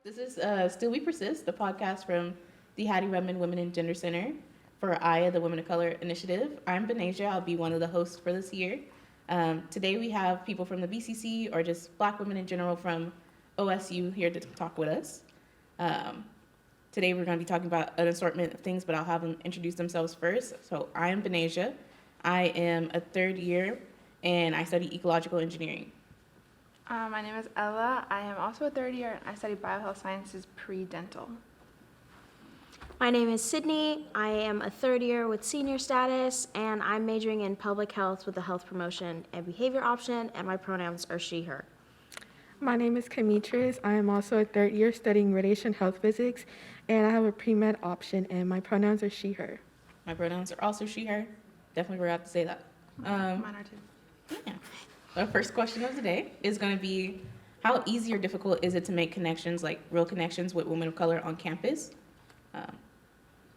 This is Still We Persist, the podcast from the Hattie Redmond Women in Gender Center for AYA, the Women of Color Initiative. I'm Benazja. I'll be one of the hosts for this year. Today we have people from the BCC or just Black women in general from OSU here to talk with us. Today we're going to be talking about an assortment of things, but I'll have them introduce themselves first. So I am Benazja. I am a third year and I study ecological engineering. My name is Ella. I am also a third year, and I study biohealth sciences pre-dental. My name is Sydney. I am a third year with senior status, and I'm majoring in public health with a health promotion and behavior option, and my pronouns are she, her. My name is Kamitris. I am also a third year studying radiation health physics, and I have a pre-med option, and my pronouns are she, her. My pronouns are also she, her. Definitely forgot to say that. Mine are too. Yeah. Our first question of the day is going to be, how easy or difficult is it to make connections, like real connections with women of color on campus?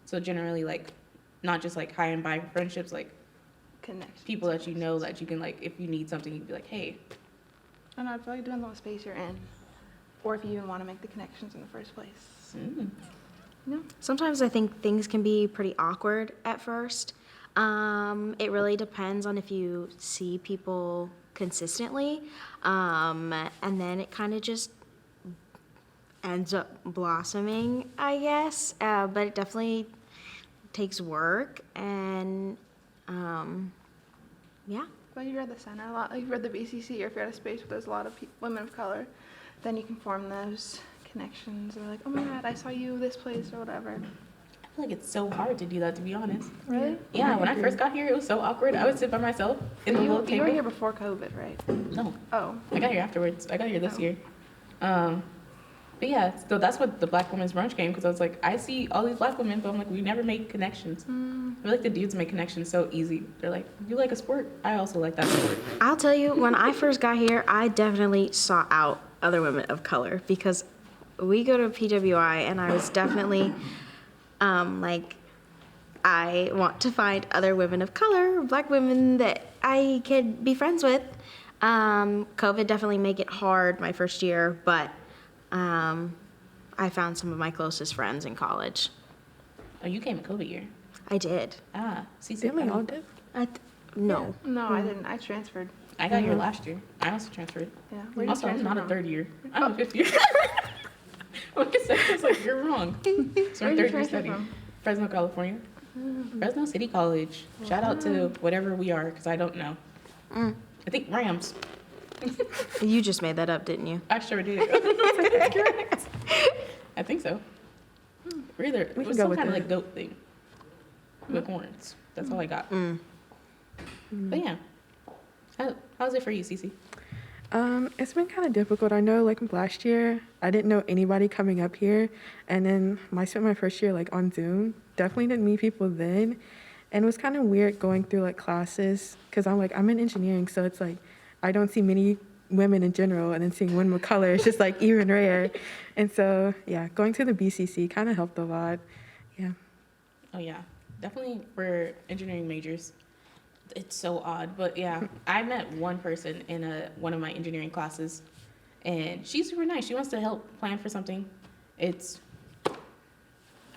So generally, like, not just like high and by friendships, like Connections. people that you know that you can, like, if you need something, you can be like, hey. I don't know, I feel like it depends on what space you're in, or if you even want to make the connections in the first place. Sometimes I think things can be pretty awkward at first. It really depends on if you see people consistently, and then it kind of just ends up blossoming, I guess. But it definitely takes work, and yeah. But you're at the center a lot, like if you're at the BCC, or if you're at a space where there's a lot of women of color, then you can form those connections, or like, oh my God, I saw you this place, or whatever. I feel like it's so hard to do that, to be honest. Really? Yeah, when I first got here, it was so awkward. I would sit by myself in the little You table. were here before COVID, right? No, Oh. I got here afterwards. I got here this Oh. year. But yeah, so that's what the Black Women's Brunch came, because I was like, I see all these Black women, but I'm like, we never make connections. I feel like the dudes make connections so easy. They're like, you like a sport? I also like that sport. I'll tell you, when I first got here, I definitely sought out other women of color because we go to PWI, and I was definitely like, I want to find other women of color, Black women that I could be friends with. COVID definitely made it hard my first year, but I found some of my closest friends in college. Oh, you came in COVID year. I did. CeCe. Didn't we all do? No. No, I didn't. I transferred. I got here last year. I also transferred. Yeah. Where did you Also, I'm transfer not a from? third year. I'm a fifth year. Like I said, I was like, you're wrong. So I'm Where'd you third year transfer studying. from? Fresno, California. Fresno City College. Shout out to whatever we are, because I don't know. I think Rams. You just made that up, didn't you? I sure did. I think so. We're either, it We was can go some with kind of that. like goat thing with horns. That's all I got. But yeah. How's it for you, CeCe? It's been kind of difficult. I know, like last year, I didn't know anybody coming up here, and then I spent my first year like on Zoom. Definitely didn't meet people then, and it was kind of weird going through like classes because I'm in engineering, so it's like I don't see many women in general, and then seeing women of color is just like even rare. And so yeah, going to the BCC kind of helped a lot. Yeah. Oh yeah, definitely for engineering majors. It's so odd, but yeah, I met one person in one of my engineering classes, and she's super nice. She wants to help plan for something. I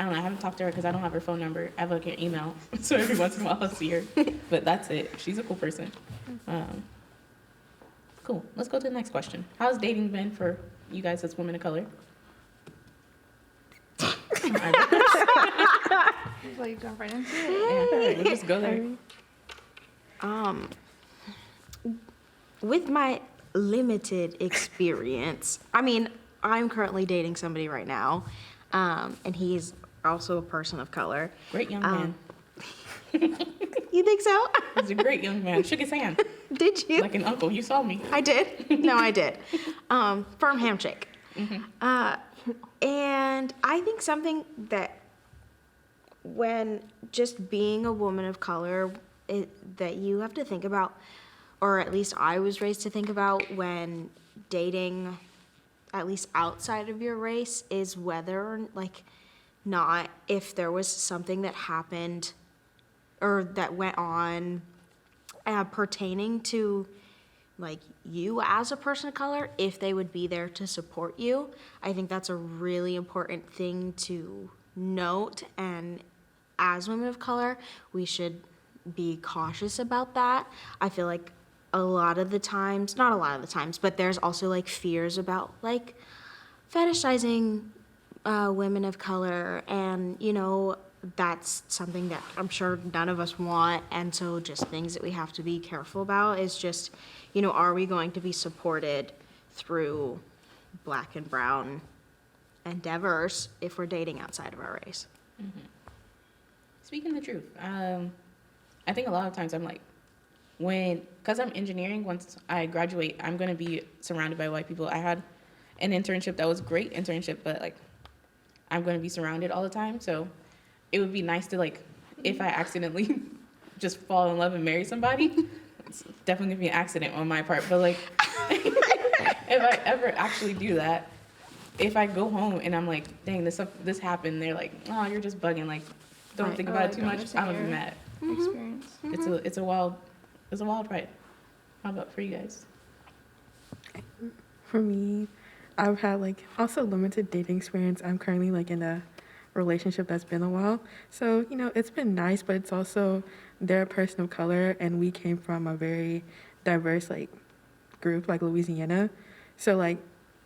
don't know. I haven't talked to her because I don't have her phone number. I have like her email, so every once in a while I'll see her. But that's it. She's a cool person. Cool. Let's go to the next question. How's dating been for you guys as women of color? It's like jump right into it. Yeah, we'll just go there. With my limited experience, I mean, I'm currently dating somebody right now, and he's also a person of color. Great young man. You think so? He's a great young man. Shook his hand Did you? like an uncle. You saw me. I did. No, I did. Firm handshake. And I think something that when just being a woman of color, that you have to think about, or at least I was raised to think about when dating, at least outside of your race, is whether, like, not if there was something that happened or that went on pertaining to like you as a person of color, if they would be there to support you. I think that's a really important thing to note, and as women of color, we should be cautious about that. I feel like a lot of the times, not a lot of the times, but there's also like fears about like fetishizing women of color, and that's something that I'm sure none of us want, and so just things that we have to be careful about is just, are we going to be supported through black and brown endeavors if we're dating outside of our race? Speaking the truth, I think a lot of times I'm like, because I'm engineering, once I graduate, I'm going to be surrounded by white people. I had an internship that was a great internship, but like, I'm going to be surrounded all the time. So it would be nice to like, if I accidentally just fall in love and marry somebody, it's definitely going to be an accident on my part. But like, if I ever actually do that, if I go home and I'm like, dang, this happened, they're like, oh, you're just bugging. Like, don't think about it too much. I'm gonna be mad. Experience. It's a wild ride. How about for you guys? For me, I've had like also limited dating experience. I'm currently like in a relationship that's been a while. So, it's been nice, but it's also they're a person of color and we came from a very diverse like group like Louisiana. So like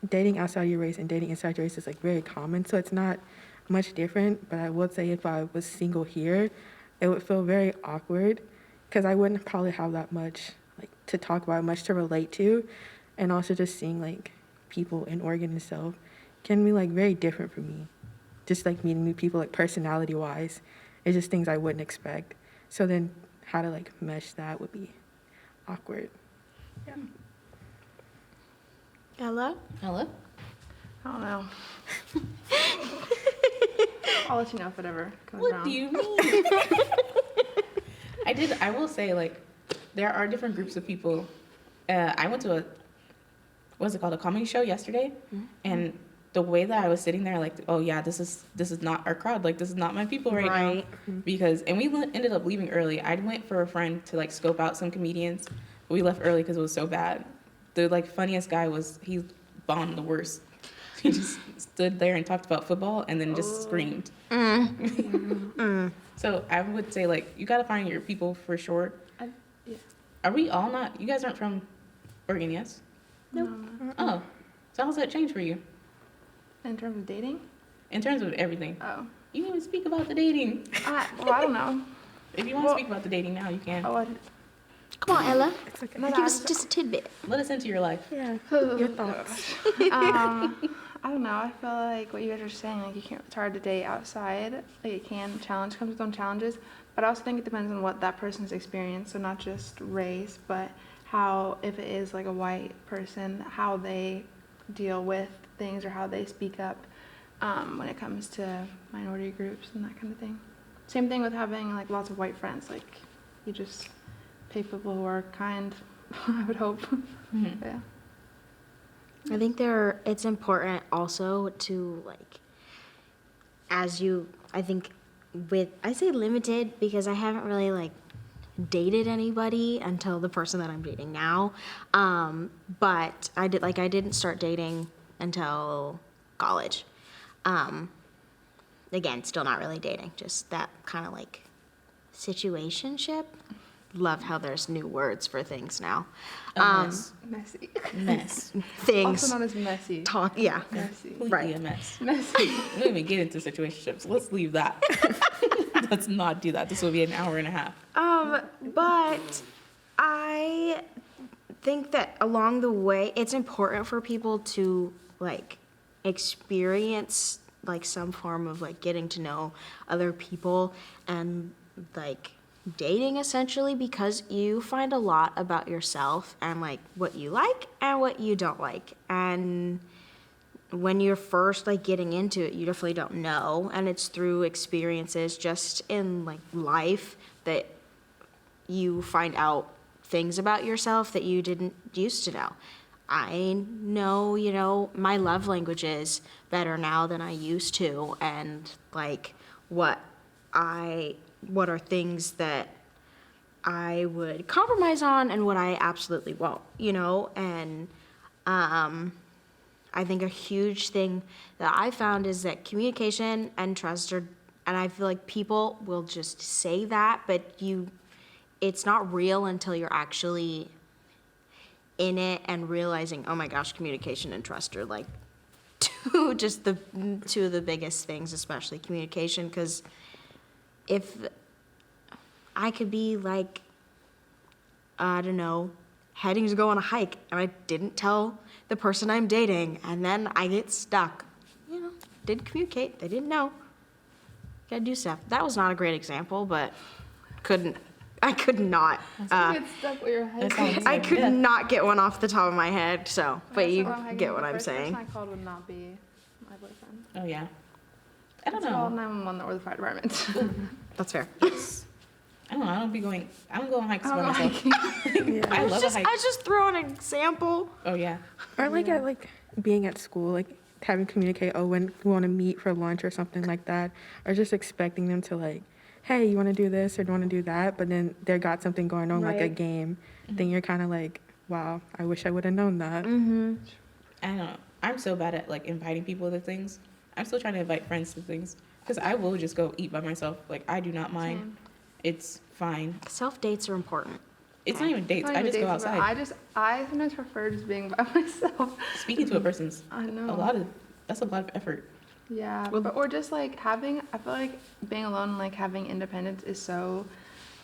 dating outside your race and dating inside your race is like very common. So it's not much different, but I would say if I was single here, it would feel very awkward because I wouldn't probably have that much like to talk about, much to relate to, and also just seeing like people in Oregon itself can be like very different for me. Just like meeting new people, like personality wise, it's just things I wouldn't expect. So then how to like mesh that would be awkward. Yeah. Hello? Hello? I don't know. I'll let you know if whatever comes What around. do you mean? I will say, like, there are different groups of people. I went to a comedy show yesterday, and the way that I was sitting there, like, oh yeah, this is not our crowd. Like, this is not my people right now. Because, and we ended up leaving early. I went for a friend to like scope out some comedians. But we left early because it was so bad. The like funniest guy he bombed the worst. He just stood there and talked about football and then just screamed. So I would say, like, you got to find your people for sure. Yeah. Are we all not? You guys aren't from Oregon, yes? Nope. Oh. So how's that change for you In terms of dating? in terms of everything? Oh. You didn't even speak about the dating. I don't know. If you want to speak about the dating now, you can. Oh, Come on, Ella. It's okay. No, Give us just a tidbit. Let us into your life. Yeah. Your thoughts. I don't know. I feel like what you guys are saying, like it's hard to date outside. Like it can comes with its own challenges. But I also think it depends on what that person's experience. So not just race, but how, if it is like a white person, how they deal with things or how they speak up when it comes to minority groups and that kind of thing. Same thing with having like lots of white friends. Like you just pick people who are kind, I would hope. Yeah. I think it's important also to like, I say limited because I haven't really like dated anybody until the person that I'm dating now. But I didn't start dating until college. Again, still not really dating, just that kind of like situationship. Love how there's new words for things now. A mess. Messy. Mess. Things. Also known as messy. Talk, yeah. Messy. Completely a mess. Messy. We don't even get into situationships. Let's leave that. Let's not do that. This will be an hour and a half. But I think that along the way, it's important for people to like experience like some form of like getting to know other people and like dating essentially, because you find a lot about yourself and like what you like and what you don't like. And when you're first like getting into it, you definitely don't know, and it's through experiences just in like life that you find out things about yourself that you didn't used to know. I know, my love languages better now than I used to, and like what are things that I would compromise on and what I absolutely won't, you know? And I think a huge thing that I found is that communication and trust are, and I feel like people will just say that, but it's not real until you're actually in it and realizing, oh my gosh, communication and trust are like two of the biggest things, especially communication, because if I could be like, I don't know, heading to go on a hike and I didn't tell the person I'm dating and then I get stuck, you know, didn't communicate, they didn't know. Gotta do stuff. That was not a great example, but I could not. Get stuck with your head. I could not get one off the top of my head, so, but That's you what I'm hiking get with. what The I'm first saying. person I called would not be my boyfriend. Oh yeah. I don't Call know. 911 or the fire department. That's fair. I don't know. I don't go on hikes by I don't know myself. Yeah. I love a hike. I was just throwing an example. Oh yeah. Or like at like being at school, like having communicate, oh, when we want to meet for lunch or something like that, or just expecting them to like, hey, you want to do this or do you want to do that? But then they got something going on, like a Right. game. Then you're kind of like, wow, I wish I would have known that. Mm-hmm. I don't know. I'm so bad at like inviting people to things. I'm still trying to invite friends to things because I will just go eat by myself. Like I do not mind. Same. It's fine. Self-dates are important. It's not even dates. Not I even just go dates, but outside. I sometimes prefer just being by myself. Speaking to a person's I know. that's a lot of effort. Yeah, Well- but or just like having. I feel like being alone, and, like having independence, is so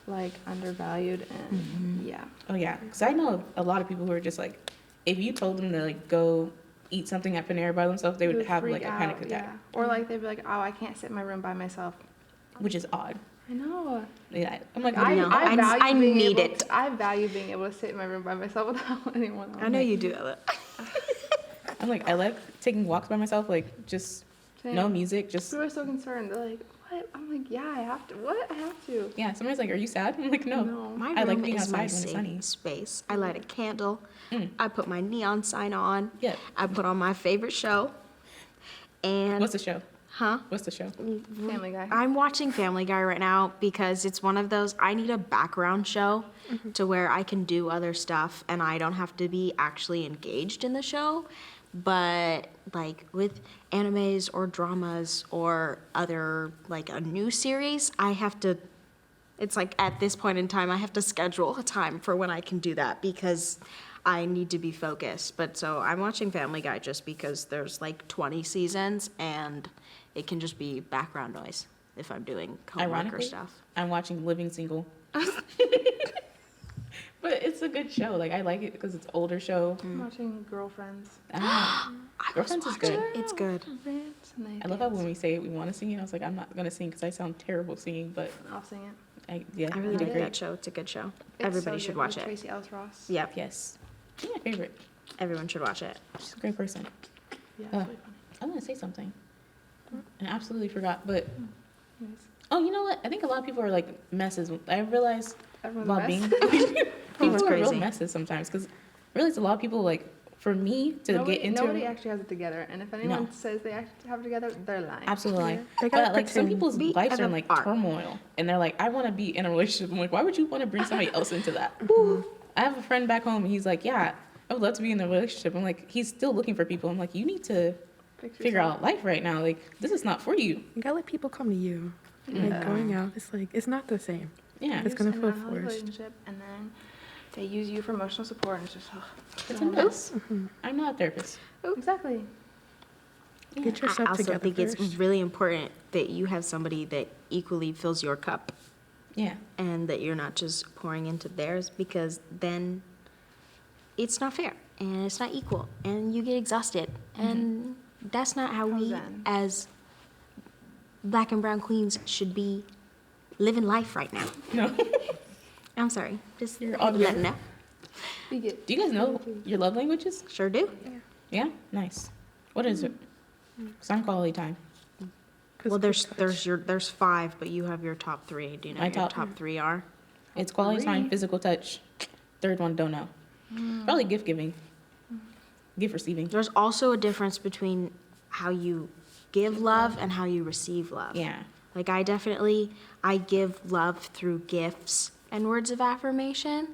like undervalued, and yeah. Oh yeah, because I know a lot of people who are just like, if you told them to like go eat something at Panera by themselves, they would have freak like a panic out, attack, Yeah. Or like they'd be like, oh, I can't sit in my room by myself. which is odd. I know. Yeah, I'm like, I, No, I, I value being need able it. To, I value being able to sit in my room by myself without anyone else. I know you do that. I'm like, I like taking walks by myself, like just Same. no music, just People are so concerned. They're like, what? I'm like, yeah, I have to. What? I have to. yeah. Somebody's like, are you sad? I'm like, no. My I like room being is my outside when it's sunny. safe space. I light a candle. Mm. I put my neon sign on. Yeah. I put on my favorite show. And What's the show? huh? What's the show? Family Guy. I'm watching Family Guy right now because it's one of those, I need a background show to where I can do other stuff and I don't have to be actually engaged in the show. But like with animes or dramas or other, like a new series, I have to, it's like at this point in time, I have to schedule a time for when I can do that because I need to be focused. But so I'm watching Family Guy just because there's like 20 seasons and it can just be background noise if I'm doing homework or Ironically, stuff. I'm watching Living Single. But it's a good show. Like I like it because it's an older show. I'm watching Girlfriends. I don't know. I was Girlfriends is good. watching, it's good. Rants and they I love how dance. when we say it, we want to sing it. I was like, I'm not gonna sing because I sound terrible singing, but I'll sing it. yeah, I you really did like great. that show. It's a good show. It's Everybody so should good watch with it. Tracy Ellis Ross. Yep, Yes, she's my favorite. everyone should watch it. She's a great person. Yeah, it's Uh, really funny. I want to say something, and I absolutely forgot. But Anyways, oh, you know what? I think a lot of people are like messes. I realized everyone's while a being mess. people That's are real crazy. messes sometimes because really, it's a lot of people like for me to nobody, get into. nobody actually has it together, and if anyone No. says they actually have it together, they're lying. Absolutely lying. They gotta But like some pretend. people's Be lives are in an like art. turmoil, and they're like, I want to be in a relationship. I'm like, why would you want to bring somebody else into that? I have a friend back home. And he's like, yeah, I would love to be in a relationship. I'm like, he's still looking for people. I'm like, you need to Fix figure yourself. out life right now. Like, this is not for you. You gotta let people come to you. Yeah. Like going out, it's like, it's not the same. Yeah, It's gonna You're feel in a healthy forced. relationship, and then they use you for emotional support, and it's just it's a mess. I'm not a therapist. exactly. Get I yourself also together think first. it's really important that you have somebody that equally fills your cup Yeah, and that you're not just pouring into theirs because then it's not fair and it's not equal and you get exhausted and that's not how we Zen. as black and brown queens should be living life right now. no. I'm sorry, just You're all letting know. We get Do you guys know your love languages? Sure do. Yeah, nice. What is it? Some quality time. Well, Physical touch. there's 5, but you have your top 3. Do you know My what your top- top 3 are? It's quality time, Three. physical touch. Third one, don't know. Probably gift giving. Gift receiving. There's also a difference between how you give love and how you receive love. Yeah. Like I give love through gifts and words of affirmation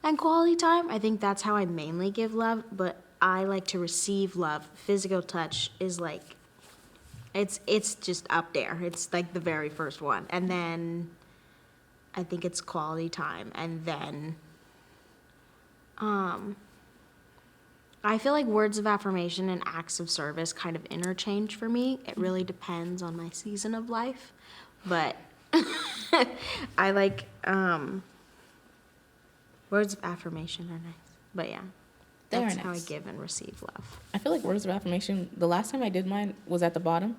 and quality time. I think that's how I mainly give love, but I like to receive love. Physical touch is like, it's just up there. It's like the very first one. And then I think it's quality time. And then I feel like words of affirmation and acts of service kind of interchange for me. It really depends on my season of life. But I like words of affirmation are nice. But yeah, They are that's how I nice. give and receive love. I feel like words of affirmation, the last time I did mine was at the bottom.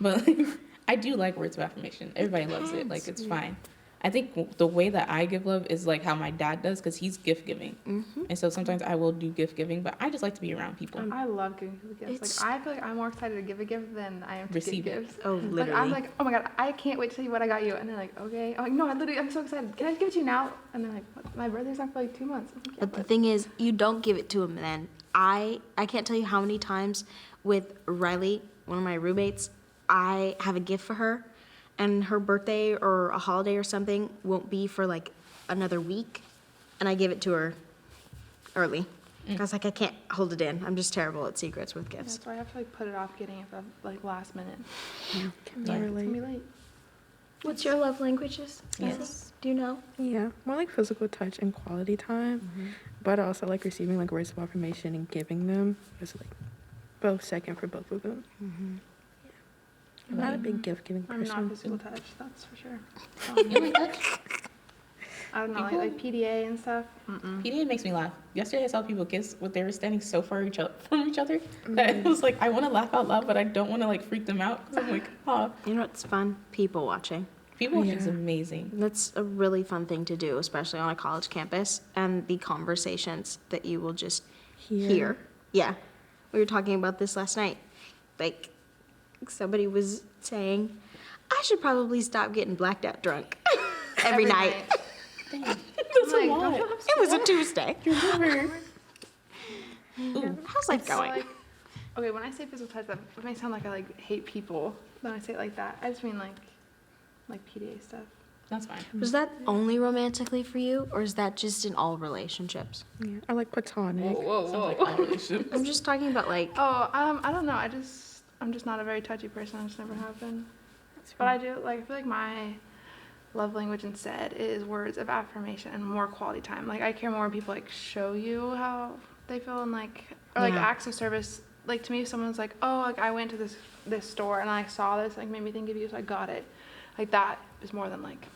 But like, I do like words of affirmation. Everybody loves it. Like, it's fine. I think the way that I give love is like how my dad does, because he's gift giving. And so sometimes I will do gift giving, but I just like to be around people. I love giving people gifts. It's- Like I feel like I'm more excited to give a gift than I am to Receive get it. gifts. Oh, Like literally. I'm like, oh my god, I can't wait to tell you what I got you. And they're like, okay. I'm like, no, I'm so excited. Can I give it to you now? And they're like, what? My birthday's not for like 2 months. I'm like, yeah, But the thing is, you don't give it to him then. I can't tell you how many times with Riley, one of my roommates, I have a gift for her, and her birthday or a holiday or something won't be for like another week, and I give it to her early. I was like, I can't hold it in. I'm just terrible at secrets with gifts. that's why I have to like put it off getting it for like last minute. Can It's gonna be relate. late. What's your love languages? Yes. Do you know? Yeah, more like physical touch and quality time, but I also like receiving like words of affirmation and giving them. It's like both second for both of them. I'm not a big gift giving I'm not person. physical touch, that's for sure. You like touch? I don't know, People- like PDA and stuff. PDA makes me laugh. Yesterday I saw people kiss, but they were standing so far from each other that it was like, I want to laugh out loud, but I don't want to like freak them out, because I'm like, oh, You know what's fun? People watching. people watching is Yeah. amazing. That's a really fun thing to do, especially on a college campus, and the conversations that you will just hear. Yeah. We were talking about this last night. Like, somebody was saying, I should probably stop getting blacked out drunk every night. Dang, that's I'm a like, lot. don't you have It was a Tuesday. Ooh, How's life So, going? like, okay, when I say physical touch, that may sound like I like hate people. When I say it like that, I just mean like PDA stuff. that's fine. Was that only romantically for you, or is that just in all relationships? Yeah, I like platonic. Sounds like all relationships. I'm just talking about like, Oh, I don't know. I'm just not a very touchy person. I just never have been. But I do like. I feel like my love language instead is words of affirmation and more quality time. Like I care more when people like show you how they feel and like or like Yeah. acts of service. Like to me, if someone's like, oh, like I went to this store and I saw this, like made me think of you, so I got it. Like that is more than like.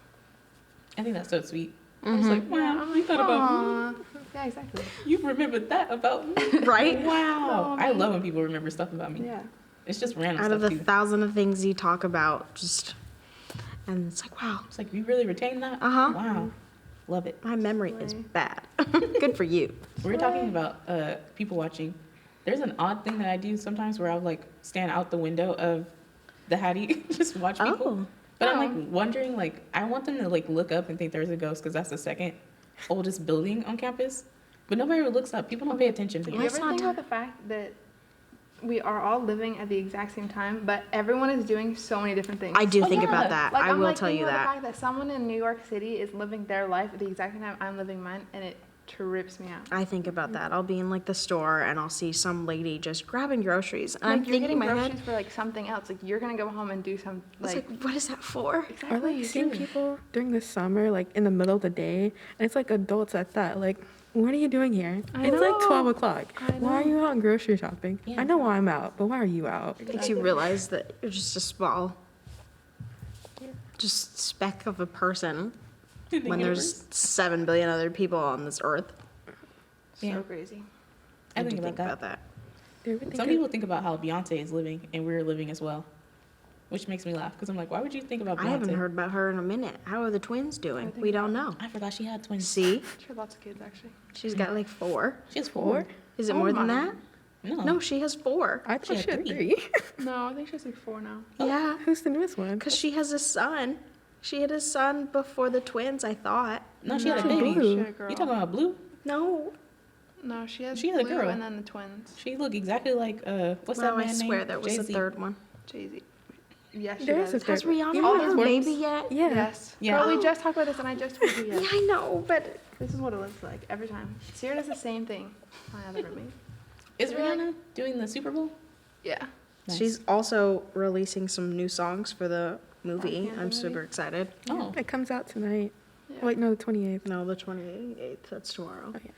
I think that's so sweet. I was like, wow, I'm you like, thought about "Aw." Yeah, exactly. me. You remembered that about me. right? Wow. Oh, I man. love when people remember stuff about me. Yeah. It's just random Out stuff of the too. 1,000 of things you talk about, just, and it's like, wow, It's like, you really retain that? Uh-huh. Wow. Love it. my memory is Slay. bad. Good for you. We were talking about people watching. There's an odd thing that I do sometimes where I'll like stand out the window of the Hattie, just watch people. Oh. But I'm like wondering, like, I want them to like look up and think there's a ghost, because that's the second oldest building on campus. But nobody ever looks up. People don't pay attention to Do me. you Let's ever not think talk- about the fact that we are all living at the exact same time, but everyone is doing so many different things? I do Oh, think yeah. about that. Like, I I'm will like tell thinking you about that. the fact that someone in New York City is living their life at the exact same time I'm living mine, and it trips me out. I think about that. I'll be in like the store and I'll see some lady just grabbing groceries. And Like, I'm you're thinking getting in my groceries head, for like something else. Like you're gonna go home and do some it's like. like, what is that for? Or Exactly. like seeing people during the summer, like in the middle of the day, and it's like adults at that. Like, what are you doing here? I It's like know. 12 o'clock. I Why are know. you out grocery shopping? Yeah. I know why I'm out, but why are you out? Makes you realize that you're just a small, just speck of a person In the when universe. there's 7 billion other people on this earth. So Yeah. crazy. I do think about that. Do you ever think Some of- people think about how Beyonce is living and we're living as well, which makes me laugh, because I'm like, why would you think about Beyonce? I haven't heard about her in a minute. How are the twins doing? think We don't know. I forgot she had twins. See? She had lots of kids actually. She's got like 4. She has 4? Is it Oh more than my. that? No. No, she has 4. I thought She she had had 3. 3. No, I think she has like 4 now. Yeah, Who's the newest one? because she has a son. She had a son before the twins, I thought. No, she had a No, baby. Blue. She had a girl. You talking about Blue? No. No, she had She had a Blue girl. and then the twins. She looked exactly like what's Wow, that I man swear name? there was a Jay-Z. third one. Jay-Z. Yes, she There is does. a Has third. Rihanna You know had how her it works? baby yet? Yeah. Yes. Yeah. Girl, we just talked about this, and I just told you Yeah, yes. I know, but This is what it looks like every time. Sierra does the same thing. My other roommate. Is You're like- Rihanna doing the Super Bowl? Yeah. Nice. she's also releasing some new songs for the movie. Black Panther I'm movie? super excited. Oh, It comes out tonight. Yeah. Wait, no, the 28th. No, the 28th. That's tomorrow. Oh, yeah.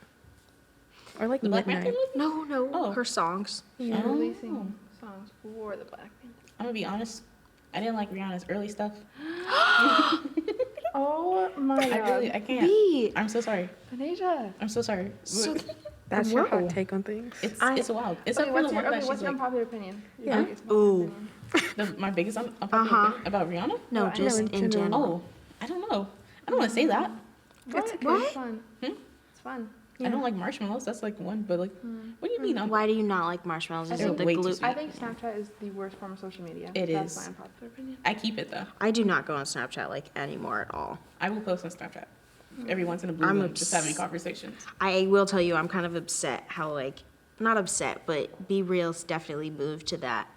Or like the Black Panther midnight. movie? No, Oh. her songs. Yeah. Oh. Releasing songs for the Black Panther. I'm gonna be honest. I didn't like Rihanna's early stuff. Oh my I can't. B. I'm so sorry. Benazja. I'm so sorry. So, That's your Whoa. hot take on things. It's I- it's wild. Except Okay, for what's the your, one that okay, she's what's your like unpopular opinion? Your Yeah. biggest unpopular opinion. my biggest unpopular Uh-huh. opinion about Rihanna. no, Well, I just know in in general. general. Oh, I don't know. I don't want to say that. What? It's- Okay, what? It's fun. Hmm? It's fun. I don't like marshmallows. That's like one, but like, what do you mean? Why do you not like marshmallows? Is They're it the way too gluten? sweet. I think Snapchat is the worst form of social media. It That's is. my unpopular opinion. I keep it though. I do not go on Snapchat like anymore at all. I will post on Snapchat every once in a blue I'm moon, just having obs- conversations. I will tell you, I'm kind of upset how like, not upset, but Be Real's definitely moved to that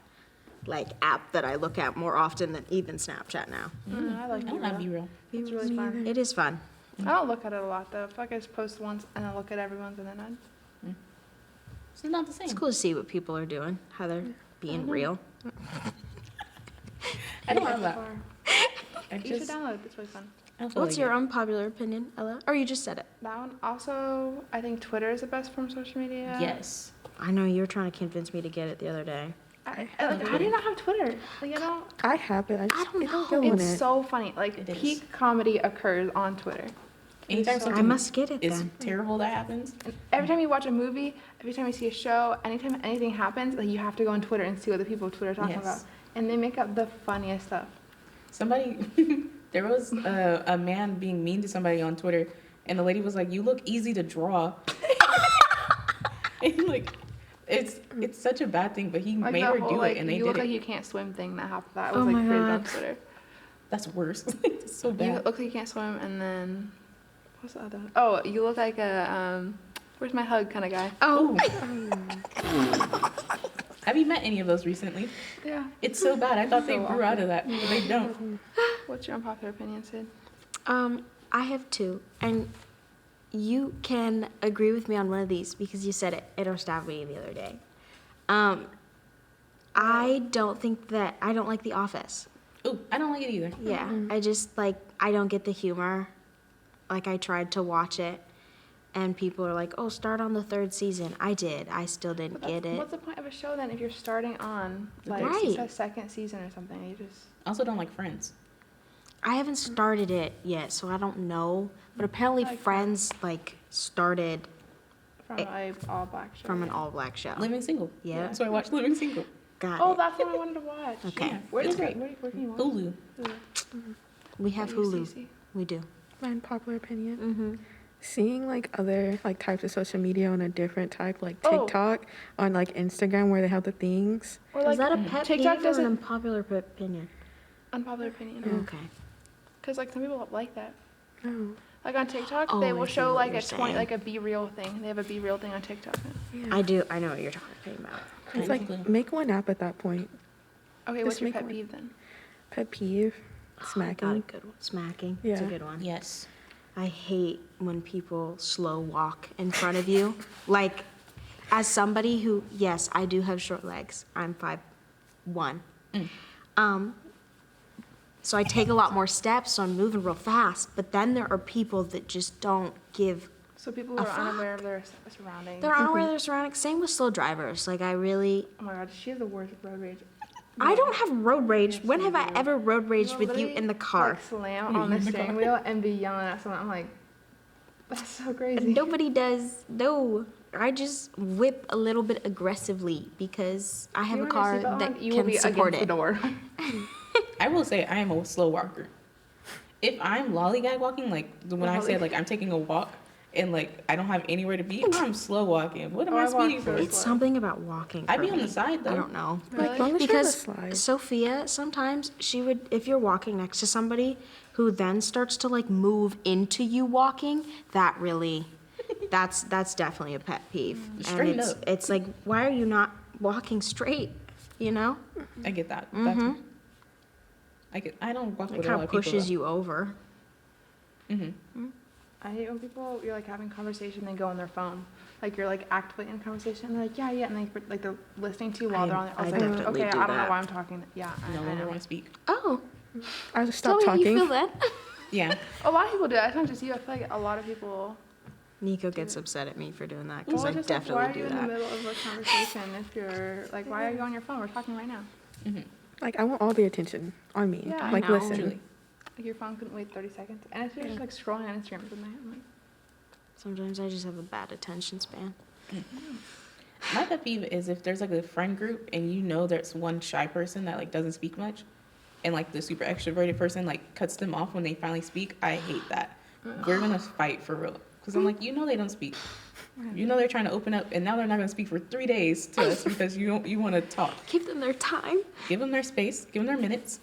like app that I look at more often than even Snapchat now. I like I don't have B be real. It's really fun. It is fun. I don't look at it a lot though. I feel like I just post once and then look at everyone's and then I. It's not the same. It's cool to see what people are doing, how they're being real. I don't have that. I You should just. download it. It's really fun. I don't feel What's like your it. unpopular opinion, Ella? Or you just said it. That one. Also, I think Twitter is the best form of social media. Yes. I know you were trying to convince me to get it the other day. Like, how do you not have Twitter? Like, I don't. I have it. I just don't I don't know. go on It's it. so funny. Like, It is. peak comedy occurs on Twitter. Anytime so- something I must get it is then. terrible that happens, And every time you watch a movie, every time you see a show, anytime anything happens, like you have to go on Twitter and see what the people on Twitter are talking Yes. about. And they make up the funniest stuff. somebody there was a man being mean to somebody on Twitter, and the lady was like, "You look easy to draw." And like, it's such a bad thing, but he Like made the her whole, do like, it, and they you did look it. like you can't swim thing that happened. That Oh was like my created on God. Twitter. That's worse. It's so You bad. look like you can't swim, and then what's the other one? Oh, you look like a where's my hug kind of guy. Oh, Have you met any of those recently? Yeah. It's so bad. I thought they So grew out of that, but they don't. What's your unpopular opinion, Sid? I have two, and you can agree with me on one of these because you said it at our staff meeting the other day. I don't think that I don't like The Office. Ooh, I don't like it either. Yeah, I just like I don't get the humor. Like I tried to watch it, and people are like, "Oh, start on the third season." I did. I still didn't get it. What's the point of a show then if you're starting on like Right. a second season or something? You just I also don't like Friends. I haven't started it yet, so I don't know. But apparently, I like Friends like started from a all black show. from an all-black show. Living Single. Yeah. So I watched Living Single. Got Oh, it. that's what I wanted to watch. Okay. Yeah, Where it's is it? great. Where can you watch? Hulu. We have Are you Hulu. CeCe? We do. My unpopular opinion. Mm-hmm. Seeing like other like types of social media on a different type, like Oh. TikTok, on like Instagram where they have the things. Or Is like that a pet TikTok peeve or an doesn't- unpopular opinion? unpopular opinion. Okay. Because like some people like that. Oh, Like on TikTok, Oh, they I will see show what like you're a 20, saying. like a Be Real thing. They have a Be Real thing on TikTok now. yeah. I do. I know what you're talking about. It's like Basically. make one app at that point. Okay, Just what's your make pet one. peeve then? Pet peeve, Got a smacking. good one. Smacking. It's a Yeah. good one. Yes. I hate when people slow walk in front of you. Like, as somebody who, yes, I do have short legs. I'm 5'1". So I take a lot more steps, so I'm moving real fast. But then there are people that just don't give. So people who A are fuck. unaware of their surroundings. They're unaware of their surroundings. Same with slow drivers. Like, I really, Oh my god, she has the worst road rage. I don't have road rage. Yes, When you have I do. ever road raged will with you literally, in the car? Like, slam on the steering wheel and be yelling at someone. I'm like, that's so crazy. Nobody does. No, I just whip a little bit aggressively because I have a You car wear your seatbelt that on, you will be can support against it. the door. I will say I am a slow walker. If I'm lollygag walking, like when I say like I'm taking a walk and like I don't have anywhere to be, I'm slow walking. What am Oh, I I walk speeding so for? slow. It's something about walking. I'd for be on me. the side, though. I don't know. Really? Like long as Because you're on the slide. Sophia, sometimes she would, if you're walking next to somebody who then starts to like move into you walking, that really, that's definitely a pet peeve. Straight and up. it's like, why are you not walking straight? You know? I get that. Mm-hmm. I don't walk It with a kind lot of of people. pushes you over. I hate when people, you're like having conversation, they go on their phone. Like you're like actively in a conversation, and they're like, yeah, and like they're listening to you while they're on their I I was like, definitely okay, do I don't know that. why I'm talking. Yeah, No I longer know. want to speak. Oh, I just tell stopped me how you talking. feel then. Yeah. A lot of people do that. It's not just you. I feel like a lot of people. Nico gets upset at me for doing that because Well, I just definitely like, why are do you in the that. middle of a conversation if you're like, why are you on your phone? We're talking right now. Like I want all the attention on me. Yeah. Like I know. listen. Truly. Like your phone couldn't wait 30 seconds. And if you're just like scrolling on Instagram or something, I'm like, Sometimes I just have a bad attention span. My pet peeve is if there's like a friend group and you know there's one shy person that like doesn't speak much, and like the super extroverted person like cuts them off when they finally speak. I hate that. We're gonna fight for real because I'm like, you know, they don't speak. You know they're trying to open up, and now they're not gonna speak for 3 days to us because you want to talk. Give them their time. Give them their space. Give them their minutes.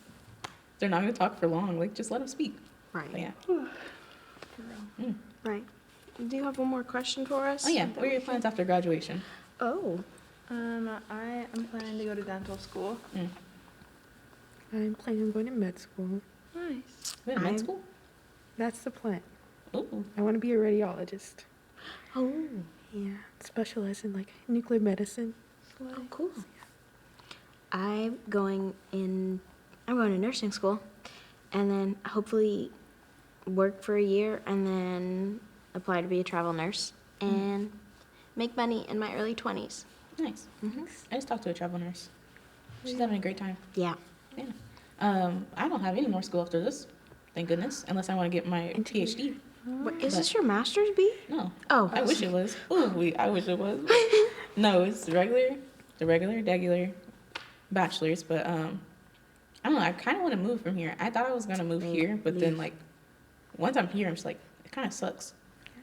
They're not gonna talk for long. Like just let them speak. Right. But yeah. for real. Right. Do you have one more question for us? Oh yeah. What are your plans after graduation? Oh. I am planning to go to dental school. I'm planning on going to med school. Nice. Wait, med I'm- school? That's the plan. Ooh. I want to be a radiologist. Oh. Yeah, specialize in like nuclear medicine. Oh, cool. I'm going to nursing school and then hopefully work for a year and then apply to be a travel nurse and make money in my early 20s. Nice. Mm-hmm. I just talked to a travel nurse. She's having a great time. Yeah. Yeah. I don't have any more school after this. Thank goodness. Unless I want to get my PhD. What, is But- this your master's, B? No. Oh. I wish it was. Ooh, I wish it was. No, it's the regular bachelor's. But I don't know. I kind of want to move from here. I thought I was gonna move here, but then like once I'm here, I'm just like it kind of sucks.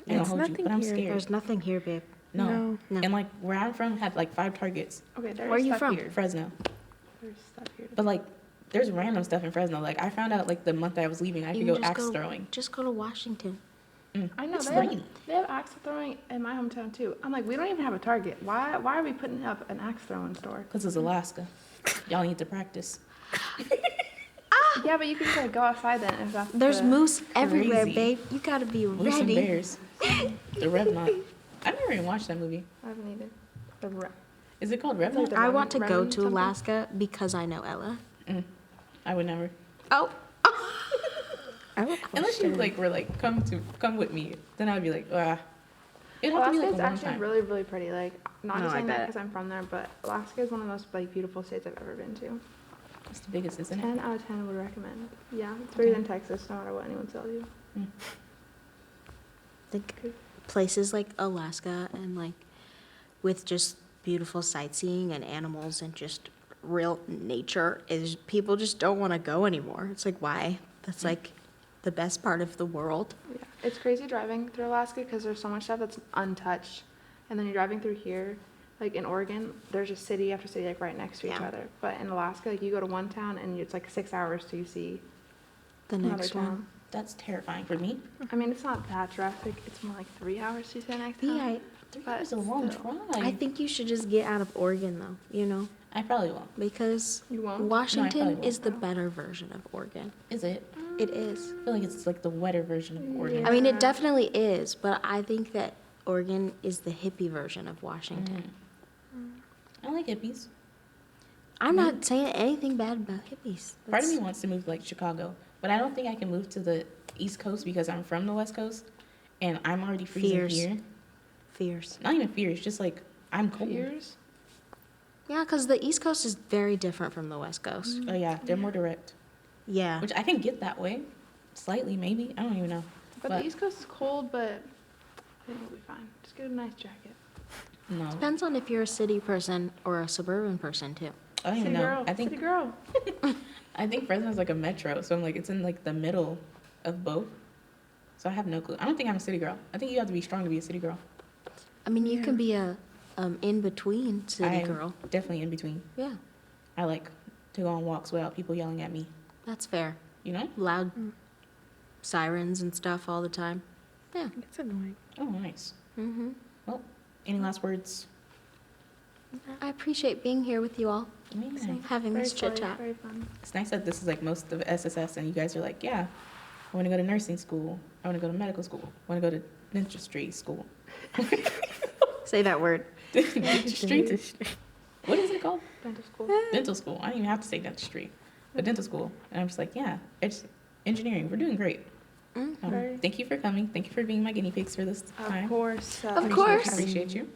I don't It's hold you, nothing but I'm here. scared. There's nothing here, babe. No. No. And like where I'm from had like 5 targets. Okay, there's Where are you stuff from? here. Fresno. There's stuff here. But like there's random stuff in Fresno. Like I found out like the month I was leaving, I You could can go just axe throwing. Just go to Washington. I know It's they have, rainy. they have axe throwing in my hometown too. I'm like, we don't even have a Target. Why are we putting up an axe throwing store? Because it's Alaska. Y'all need to practice. Yeah, but you can just like go outside then if that's There's the, moose everywhere, Crazy. babe. You gotta be Moose and ready. bears. The Revenant. I've never even watched that movie. I haven't either. The Is it called Revenant? the I want to Revenant go to something? Alaska because I know Ella. I would never. Oh. I have a Unless you question. like were like come with me, then I'd be like, ah. It'd have to be Alaska like is a long actually time. really, really pretty. Like, not No, just I saying that bet. because I'm from there, but Alaska is one of the most like beautiful states I've ever been to. It's the biggest, isn't it? 10 out of 10 would recommend. Yeah, it's bigger than Texas, no matter what anyone tells you. Like places like Alaska and like with just beautiful sightseeing and animals and just real nature is people just don't want to go anymore. It's like why? That's like the best part of the world. Yeah, it's crazy driving through Alaska because there's so much stuff that's untouched, and then you're driving through here, like in Oregon, there's just city after city like right next to each Yeah. other. But in Alaska, like you go to one town and it's like 6 hours till you see The another next town. one. That's terrifying for me. I mean, it's not that drastic. It's more like 3 hours to the next town. Yeah, 3 But hours is a long still. drive. I think you should just get out of Oregon though, you know, I probably will. because You won't? Washington won't. is the better version of Oregon. Is it? It is. I feel like it's like the wetter version of Oregon. I mean, Yeah. it definitely is, but I think that Oregon is the hippie version of Washington. I like hippies. I'm not saying anything bad about hippies. Part of me wants to move to like Chicago, but I don't think I can move to the East Coast because I'm from the West Coast, and I'm already freezing Fears. here. Fierce. Not even fears, just like I'm cold. Years? Yeah, because the East Coast is very different from the West Coast. Oh yeah, they're more direct, Yeah. which I can get that way, slightly maybe. I don't even know. But the East Coast is cold, but I think it'll be fine. Just get a nice jacket. No, Depends on if you're a city person or a suburban person, too. I don't even City know. girl. I think City girl. I think Fresno's like a metro, so I'm like it's in like the middle of both. So I have no clue. I don't think I'm a city girl. I think you have to be strong to be a city girl. I mean, you can be a in-between city I'm girl. definitely in between. Yeah, I like to go on walks without people yelling at me. that's fair. You know? Loud sirens and stuff all the time. Yeah. It's annoying. Oh, nice. Mm-hmm. Well, any last words? I appreciate being here with you all, Amazing. having Very this chit fun, chat. very fun. It's nice that this is like most of SSS, and you guys are like, yeah, I want to go to nursing school. I want to go to medical school. I want to go to dentistry school. Say that word. Dentistry. What is it called? Dental school. Dental school. I don't even have to say dentistry, but dental school. And I'm just like, yeah, it's engineering. We're doing great. Very- Thank you for coming. Thank you for being my guinea pigs for this time. Of course. Of course. Appreciate you.